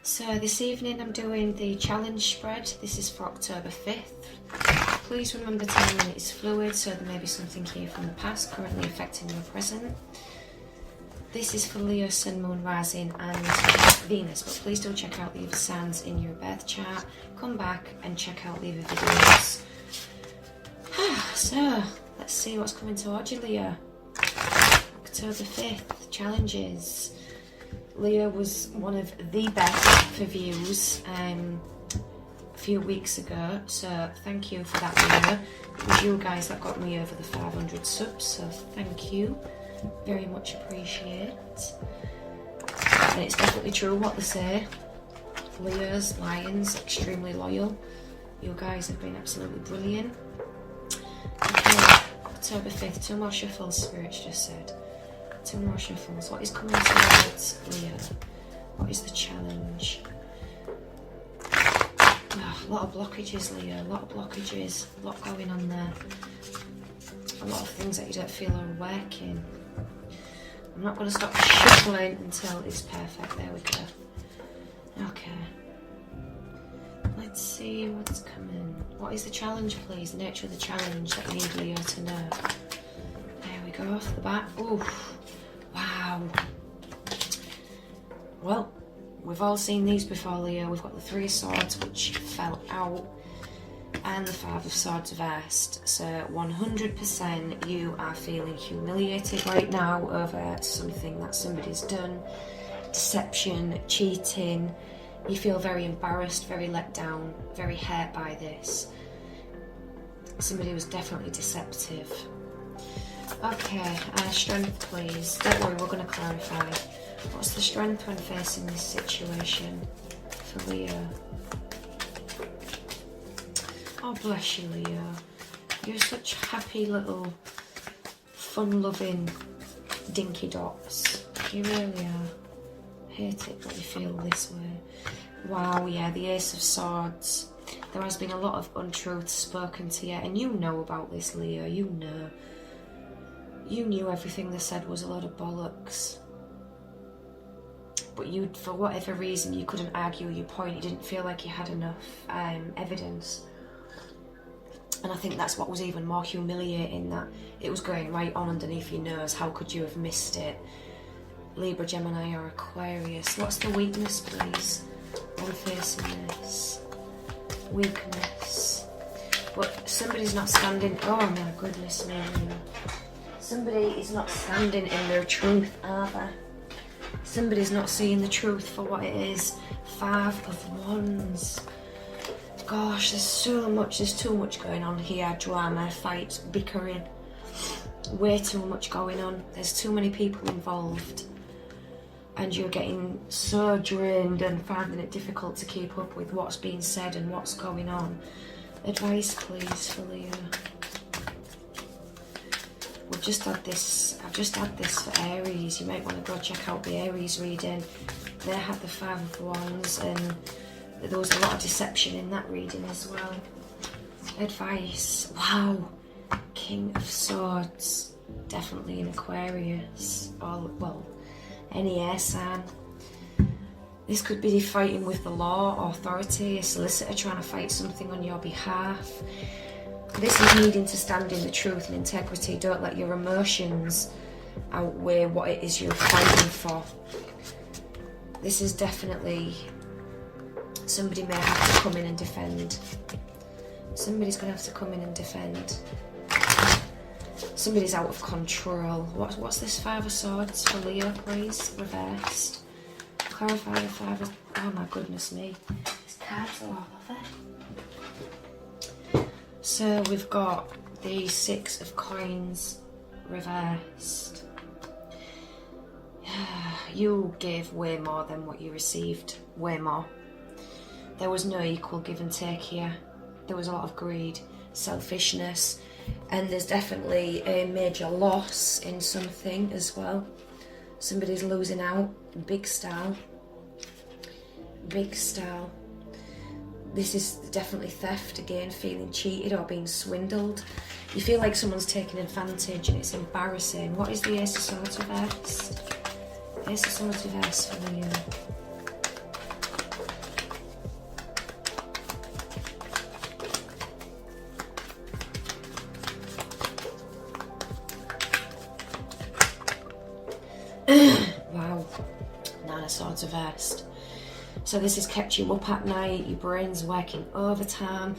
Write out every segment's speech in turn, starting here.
So this evening I'm doing the challenge spread. This is for October 5th. Please remember timing is fluid, so there may be something here from the past currently affecting your present. This is for Leo, Sun, Moon, Rising and Venus, but please do check out the other signs in your birth chart. Come back and check out the other videos. So, let's see what's coming towards you, Leo. October 5th, challenges. Leo was one of the best for views a few weeks ago, so thank you for that, Leo. It was you guys that got me over the 500 subs, so thank you. Very much appreciate. And it's definitely true what they say. Leos, Lions, extremely loyal. You guys have been absolutely brilliant. Okay, October 5th, 2 more shuffles, Spirit's just said. 2 more shuffles. What is coming towards Leo? What is the challenge? Oh, a lot of blockages, Leo. A lot of blockages. A lot going on there. A lot of things that you don't feel are working. I'm not going to stop shuffling until it's perfect. There we go. Okay. Let's see what's coming. What is the challenge, please? The nature of the challenge that you need Leo to know. There we go, off the bat. Ooh. Wow. Well, we've all seen these before, Leo. We've got the 3 of Swords, which fell out, and the 5 of Swords reversed. So 100% you are feeling humiliated right now over something that somebody's done. Deception, cheating. You feel very embarrassed, very let down, very hurt by this. Somebody was definitely deceptive. Okay, strength please. Don't worry, we're going to clarify. What's the strength when facing this situation for Leo? Oh, bless you, Leo. You're such happy little, fun-loving dinky dots. You really are. Hate it that you feel this way. Wow, yeah, the Ace of Swords. There has been a lot of untruths spoken to you, and you know about this, Leo. You know. You knew everything they said was a lot of bollocks. But you, for whatever reason, you couldn't argue your point. You didn't feel like you had enough evidence. And I think that's what was even more humiliating, that it was going right on underneath your nose. How could you have missed it? Libra, Gemini or Aquarius. What's the weakness, please? When facing this. Weakness. But somebody's not standing... Oh my goodness me. Somebody is not standing in their truth, are they? Somebody's not seeing the truth for what it is. 5 of Wands. Gosh, there's too much going on here. Drama, fights, bickering. Way too much going on. There's too many people involved. And you're getting so drained and finding it difficult to keep up with what's being said and what's going on. Advice, please, for Leo. I've just had this for Aries. You might want to go check out the Aries reading. They had the 5 of Wands, and there was a lot of deception in that reading as well. Advice. Wow. King of Swords. Definitely an Aquarius. Or, well, any air sign. This could be fighting with the law, authority, a solicitor trying to fight something on your behalf. This is needing to stand in the truth and integrity. Don't let your emotions outweigh what it is you're fighting for. This is definitely... Somebody may have to come in and defend. Somebody's going to have to come in and defend. Somebody's out of control. What's this 5 of Swords for Leo, please? Reversed. Clarify the 5 of... Oh my goodness me. These cards are all over. So we've got the 6 of Coins reversed. You gave way more than what you received. Way more. There was no equal give and take here. There was a lot of greed, selfishness, and there's definitely a major loss in something as well. Somebody's losing out. Big style. Big style. This is definitely theft again, feeling cheated or being swindled. You feel like someone's taking advantage and it's embarrassing. What is the Ace of Swords reversed? Ace of Swords reversed for Leo. best. So this has kept you up at night, your brain's working overtime.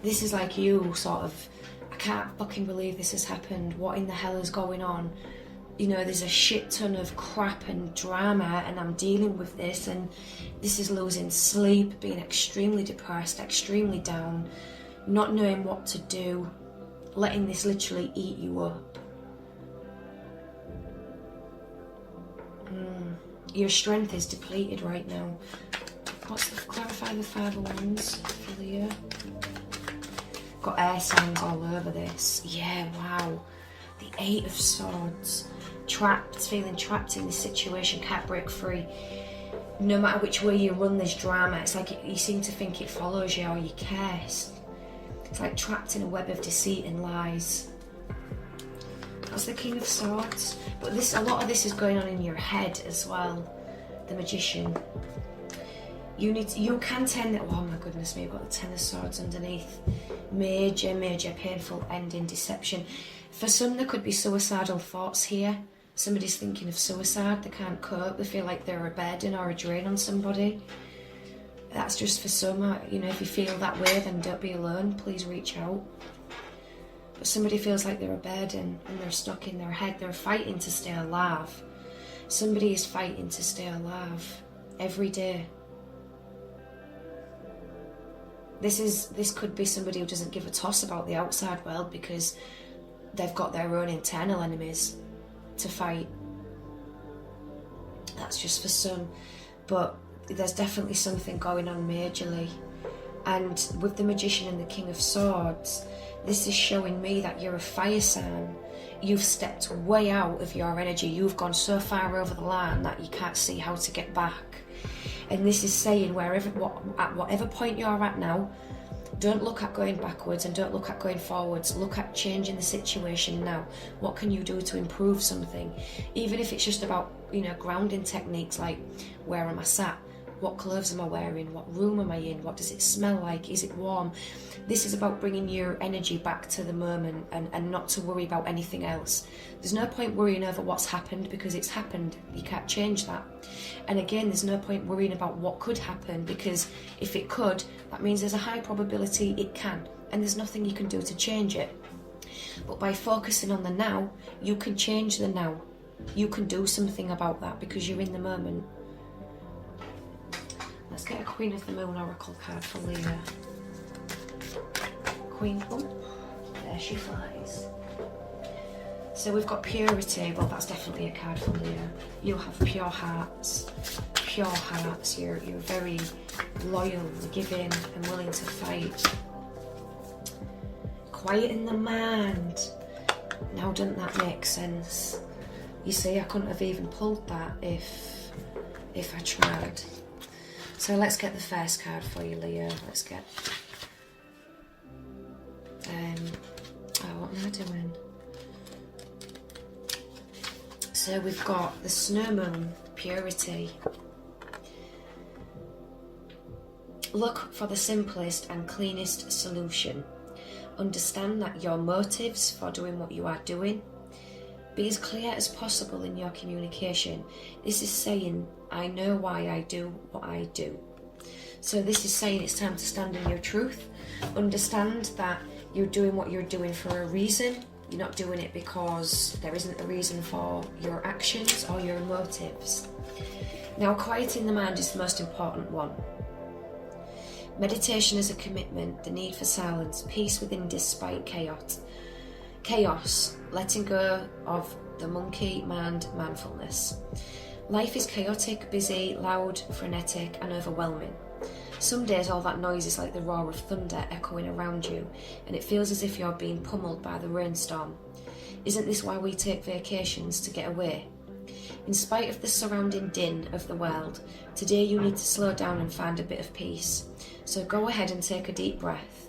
This is like you sort of, I can't fucking believe this has happened. What in the hell is going on? You know, there's a shit ton of crap and drama and I'm dealing with this, and this is losing sleep, being extremely depressed, extremely down, not knowing what to do, letting this literally eat you up. Your strength is depleted right now. Clarify the 5 of Wands for the year. Got air signs all over this. Yeah, wow. The 8 of Swords. Trapped, feeling trapped in this situation, can't break free. No matter which way you run this drama, it's like you seem to think it follows you or you curse. It's like trapped in a web of deceit and lies. That's the King of Swords. But a lot of this is going on in your head as well. The Magician. You can tend, oh my goodness me, I've got the 10 of Swords underneath. Major, major painful ending, deception. For some there could be suicidal thoughts here. Somebody's thinking of suicide, they can't cope, they feel like they're a burden or a drain on somebody. That's just for some. You know, if you feel that way, then don't be alone, please reach out. But somebody feels like they're a burden and they're stuck in their head, they're fighting to stay alive. Somebody is fighting to stay alive every day. This could be somebody who doesn't give a toss about the outside world because they've got their own internal enemies to fight. That's just for some, but there's definitely something going on majorly. And with the Magician and the King of Swords, this is showing me that you're a fire sign. You've stepped way out of your energy. You've gone so far over the line that you can't see how to get back. And this is saying at whatever point you're at now, don't look at going backwards and don't look at going forwards. Look at changing the situation now. What can you do to improve something? Even if it's just about, you know, grounding techniques like, where am I sat? What clothes am I wearing? What room am I in? What does it smell like? Is it warm? This is about bringing your energy back to the moment and not to worry about anything else. There's no point worrying over what's happened because it's happened. You can't change that. And again, there's no point worrying about what could happen because if it could, that means there's a high probability it can. And there's nothing you can do to change it. But by focusing on the now, you can change the now. You can do something about that because you're in the moment. Let's get a Queen of the Moon Oracle card for Leah. Queen, oh, there she flies. So we've got purity. Well, that's definitely a card for Leah. You'll have pure hearts. Pure hearts. You're very loyal, giving, and willing to fight. Quiet in the mind. Now, doesn't that make sense? You see, I couldn't have even pulled that if I tried. So let's get the first card for you, Leo. Let's get... what am I doing? So we've got the Snow Moon, purity. Look for the simplest and cleanest solution. Understand that your motives for doing what you are doing. Be as clear as possible in your communication. This is saying, I know why I do what I do. So this is saying it's time to stand in your truth. Understand that you're doing what you're doing for a reason. You're not doing it because there isn't a reason for your actions or your motives. Now, quieting the mind is the most important one. Meditation is a commitment, the need for silence, peace within despite chaos, letting go of the monkey mind mindfulness. Life is chaotic, busy, loud, frenetic, and overwhelming. Some days all that noise is like the roar of thunder echoing around you, and it feels as if you're being pummeled by the rainstorm. Isn't this why we take vacations, to get away? In spite of the surrounding din of the world, today you need to slow down and find a bit of peace. So go ahead and take a deep breath.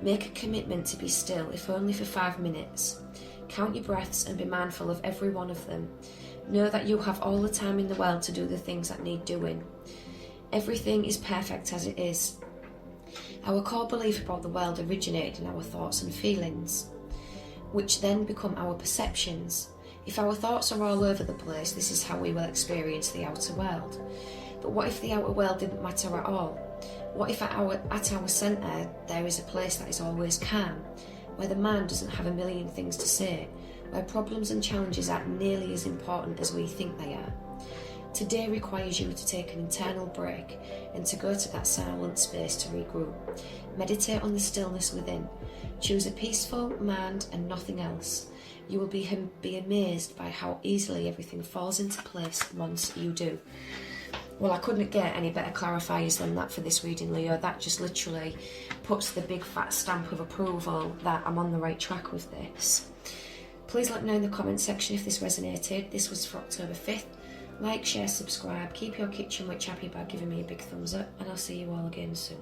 Make a commitment to be still, if only for 5 minutes. Count your breaths and be mindful of every one of them. Know that you have all the time in the world to do the things that need doing. Everything is perfect as it is. Our core belief about the world originated in our thoughts and feelings, which then become our perceptions. If our thoughts are all over the place, this is how we will experience the outer world. But what if the outer world didn't matter at all? What if at our centre there is a place that is always calm, where the man doesn't have a million things to say, where problems and challenges aren't nearly as important as we think they are? Today requires you to take an internal break and to go to that silent space to regroup. Meditate on the stillness within. Choose a peaceful mind and nothing else. You will be amazed by how easily everything falls into place once you do. Well, I couldn't get any better clarifiers than that for this reading, Leo. That just literally puts the big fat stamp of approval that I'm on the right track with this. Please let me know in the comment section if this resonated. This was for October 5th. Like, share, subscribe, keep your kitchen witch happy by giving me a big thumbs up, and I'll see you all again soon.